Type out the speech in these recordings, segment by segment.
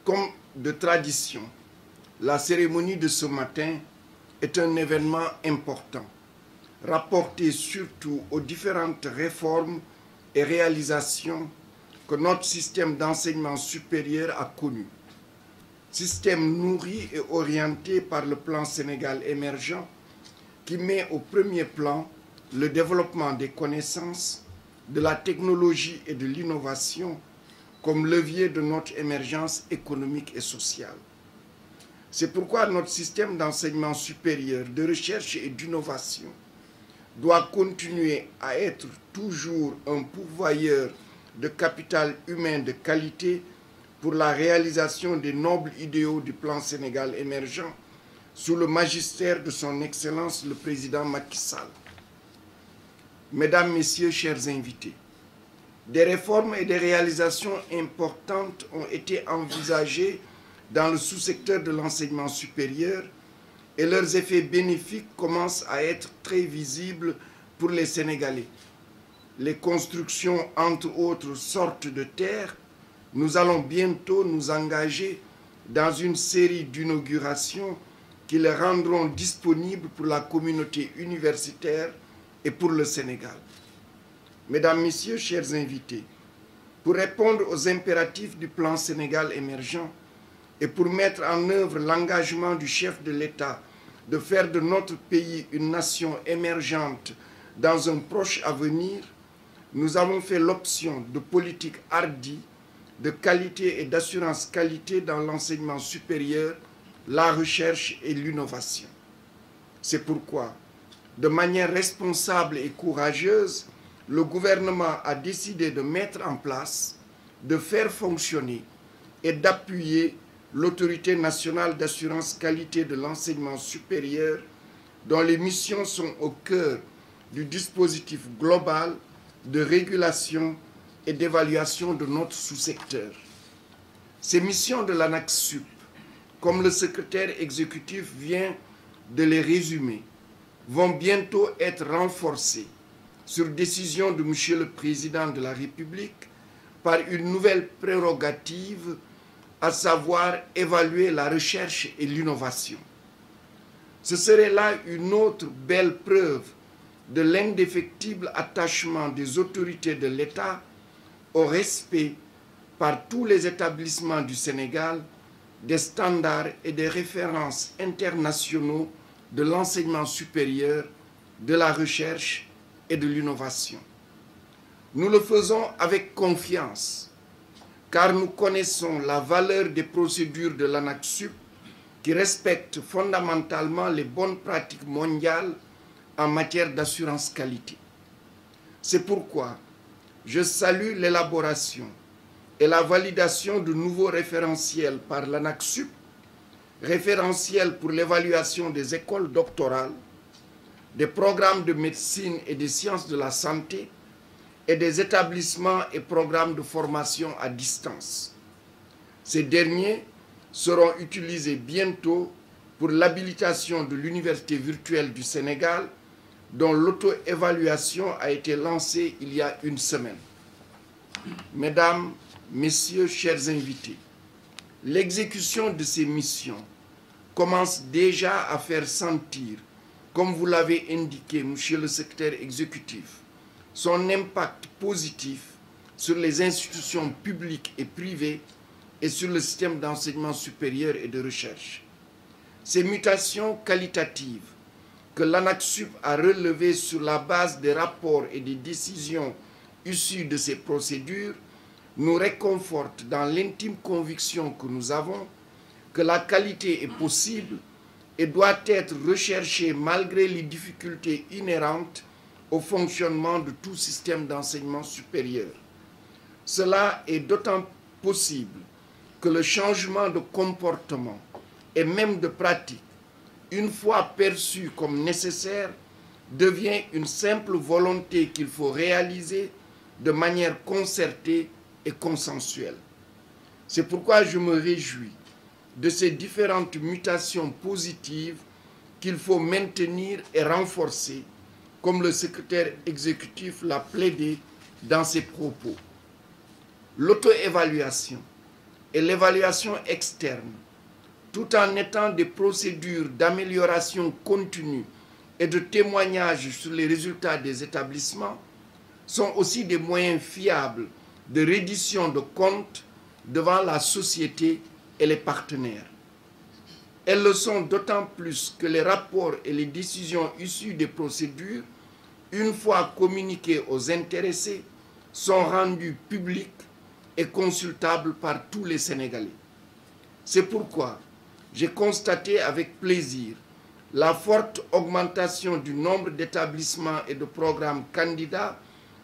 Comme de tradition, la cérémonie de ce matin est un événement important, rapporté surtout aux différentes réformes et réalisations que notre système d'enseignement supérieur a connues. Système nourri et orienté par le plan Sénégal émergent qui met au premier plan le développement des connaissances, de la technologie et de l'innovation comme levier de notre émergence économique et sociale. C'est pourquoi notre système d'enseignement supérieur, de recherche et d'innovation doit continuer à être toujours un pourvoyeur de capital humain de qualité pour la réalisation des nobles idéaux du plan Sénégal émergent sous le magistère de son Excellence le Président Macky Sall. Mesdames, Messieurs, chers invités, des réformes et des réalisations importantes ont été envisagées dans le sous-secteur de l'enseignement supérieur et leurs effets bénéfiques commencent à être très visibles pour les Sénégalais. Les constructions, entre autres, sortent de terre. Nous allons bientôt nous engager dans une série d'inaugurations qui les rendront disponibles pour la communauté universitaire et pour le Sénégal. Mesdames, Messieurs, chers invités, pour répondre aux impératifs du plan Sénégal émergent et pour mettre en œuvre l'engagement du chef de l'État de faire de notre pays une nation émergente dans un proche avenir, nous avons fait l'option de politiques hardies, de qualité et d'assurance qualité dans l'enseignement supérieur, la recherche et l'innovation. C'est pourquoi, de manière responsable et courageuse, le gouvernement a décidé de mettre en place, de faire fonctionner et d'appuyer l'Autorité nationale d'assurance qualité de l'enseignement supérieur, dont les missions sont au cœur du dispositif global de régulation et d'évaluation de notre sous-secteur. Ces missions de l'ANAQ-Sup, comme le secrétaire exécutif vient de les résumer, vont bientôt être renforcées sur décision de M. le Président de la République par une nouvelle prérogative, à savoir évaluer la recherche et l'innovation. Ce serait là une autre belle preuve de l'indéfectible attachement des autorités de l'État au respect par tous les établissements du Sénégal des standards et des références internationaux de l'enseignement supérieur, de la recherche et de l'innovation. Nous le faisons avec confiance, car nous connaissons la valeur des procédures de l'ANAQ-Sup qui respectent fondamentalement les bonnes pratiques mondiales en matière d'assurance qualité. C'est pourquoi je salue l'élaboration et la validation de nouveaux référentiels par l'ANAQ-Sup, référentiels pour l'évaluation des écoles doctorales, des programmes de médecine et des sciences de la santé et des établissements et programmes de formation à distance. Ces derniers seront utilisés bientôt pour l'habilitation de l'Université virtuelle du Sénégal, dont l'auto-évaluation a été lancée il y a une semaine. Mesdames, Messieurs, chers invités, l'exécution de ces missions commence déjà à faire sentir, comme vous l'avez indiqué, Monsieur le secrétaire exécutif, son impact positif sur les institutions publiques et privées et sur le système d'enseignement supérieur et de recherche. Ces mutations qualitatives que l'ANAQ-Sup a relevées sur la base des rapports et des décisions issues de ces procédures nous réconfortent dans l'intime conviction que nous avons que la qualité est possible et doit être recherchée malgré les difficultés inhérentes au fonctionnement de tout système d'enseignement supérieur. Cela est d'autant possible que le changement de comportement et même de pratique, une fois perçu comme nécessaire, devient une simple volonté qu'il faut réaliser de manière concertée et consensuelle. C'est pourquoi je me réjouis de ces différentes mutations positives qu'il faut maintenir et renforcer, comme le secrétaire exécutif l'a plaidé dans ses propos. L'auto-évaluation et l'évaluation externe, tout en étant des procédures d'amélioration continue et de témoignage sur les résultats des établissements, sont aussi des moyens fiables de reddition de comptes devant la société et les partenaires. Elles le sont d'autant plus que les rapports et les décisions issues des procédures, une fois communiquées aux intéressés, sont rendus publics et consultables par tous les Sénégalais. C'est pourquoi j'ai constaté avec plaisir la forte augmentation du nombre d'établissements et de programmes candidats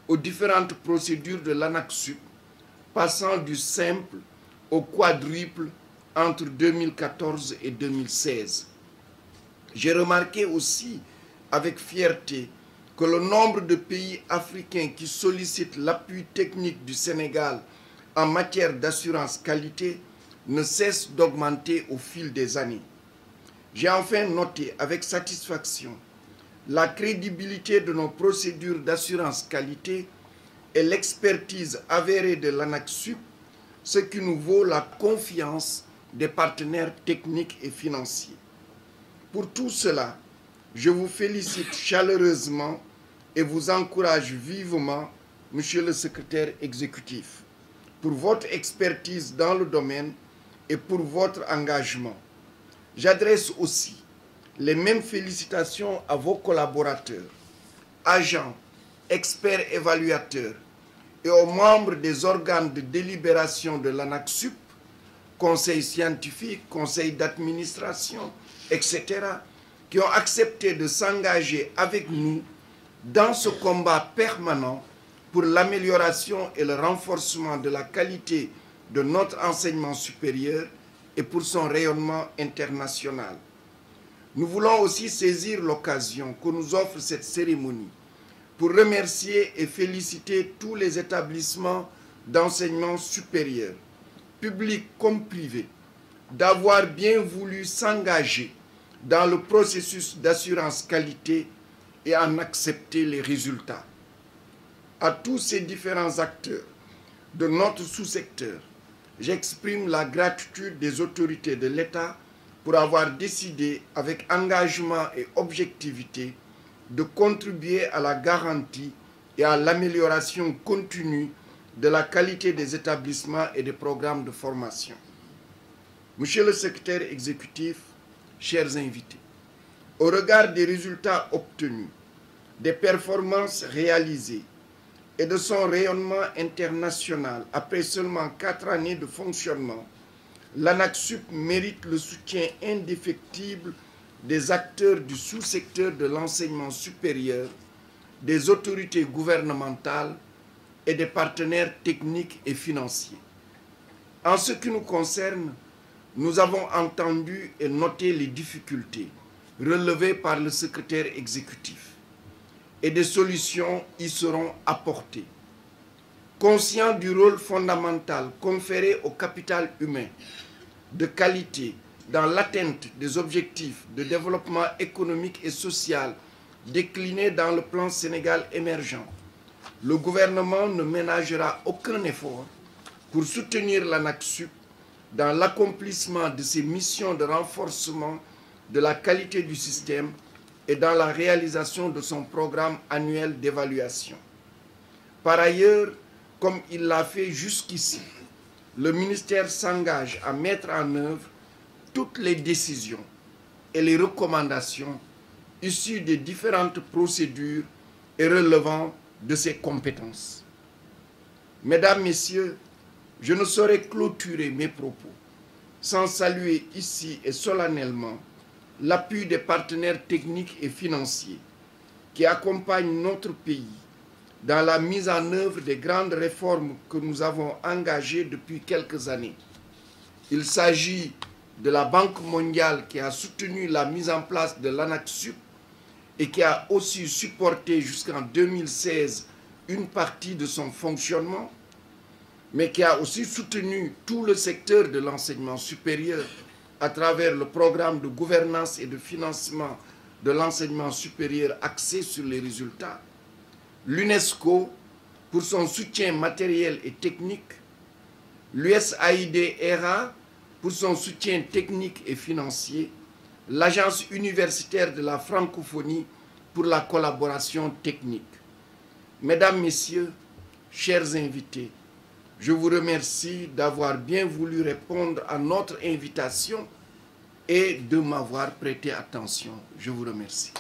aux différentes procédures de l'ANAQ-Sup, passant du simple au quadruple entre 2014 et 2016. J'ai remarqué aussi avec fierté que le nombre de pays africains qui sollicitent l'appui technique du Sénégal en matière d'assurance qualité ne cesse d'augmenter au fil des années. J'ai enfin noté avec satisfaction la crédibilité de nos procédures d'assurance qualité et l'expertise avérée de l'ANAQ-Sup, ce qui nous vaut la confiance des partenaires techniques et financiers. Pour tout cela, je vous félicite chaleureusement et vous encourage vivement, Monsieur le Secrétaire exécutif, pour votre expertise dans le domaine et pour votre engagement. J'adresse aussi les mêmes félicitations à vos collaborateurs, agents, experts évaluateurs et aux membres des organes de délibération de l'ANAQ-Sup, conseil scientifique, conseil d'administration, etc., qui ont accepté de s'engager avec nous dans ce combat permanent pour l'amélioration et le renforcement de la qualité de notre enseignement supérieur et pour son rayonnement international. Nous voulons aussi saisir l'occasion que nous offre cette cérémonie pour remercier et féliciter tous les établissements d'enseignement supérieur, publics comme privés, d'avoir bien voulu s'engager dans le processus d'assurance qualité et en accepter les résultats. À tous ces différents acteurs de notre sous-secteur, j'exprime la gratitude des autorités de l'État pour avoir décidé avec engagement et objectivité de contribuer à la garantie et à l'amélioration continue de la qualité des établissements et des programmes de formation. Monsieur le secrétaire exécutif, chers invités, au regard des résultats obtenus, des performances réalisées et de son rayonnement international après seulement 4 années de fonctionnement, l'ANAQ-Sup mérite le soutien indéfectible des acteurs du sous-secteur de l'enseignement supérieur, des autorités gouvernementales et des partenaires techniques et financiers. En ce qui nous concerne, nous avons entendu et noté les difficultés relevées par le secrétaire exécutif et des solutions y seront apportées. Conscient du rôle fondamental conféré au capital humain de qualité dans l'atteinte des objectifs de développement économique et social déclinés dans le plan Sénégal émergent, le gouvernement ne ménagera aucun effort pour soutenir l'ANAQ-Sup dans l'accomplissement de ses missions de renforcement de la qualité du système et dans la réalisation de son programme annuel d'évaluation. Par ailleurs, comme il l'a fait jusqu'ici, le ministère s'engage à mettre en œuvre toutes les décisions et les recommandations issues des différentes procédures et relevant de ses compétences. Mesdames, Messieurs, je ne saurais clôturer mes propos sans saluer ici et solennellement l'appui des partenaires techniques et financiers qui accompagnent notre pays dans la mise en œuvre des grandes réformes que nous avons engagées depuis quelques années. Il s'agit de la Banque mondiale qui a soutenu la mise en place de l'ANAQ-Sup et qui a aussi supporté jusqu'en 2016 une partie de son fonctionnement, mais qui a aussi soutenu tout le secteur de l'enseignement supérieur à travers le programme de gouvernance et de financement de l'enseignement supérieur axé sur les résultats, l'UNESCO pour son soutien matériel et technique, l'USAID-ERA pour son soutien technique et financier, l'Agence universitaire de la francophonie pour la collaboration technique. Mesdames, Messieurs, chers invités, je vous remercie d'avoir bien voulu répondre à notre invitation et de m'avoir prêté attention. Je vous remercie.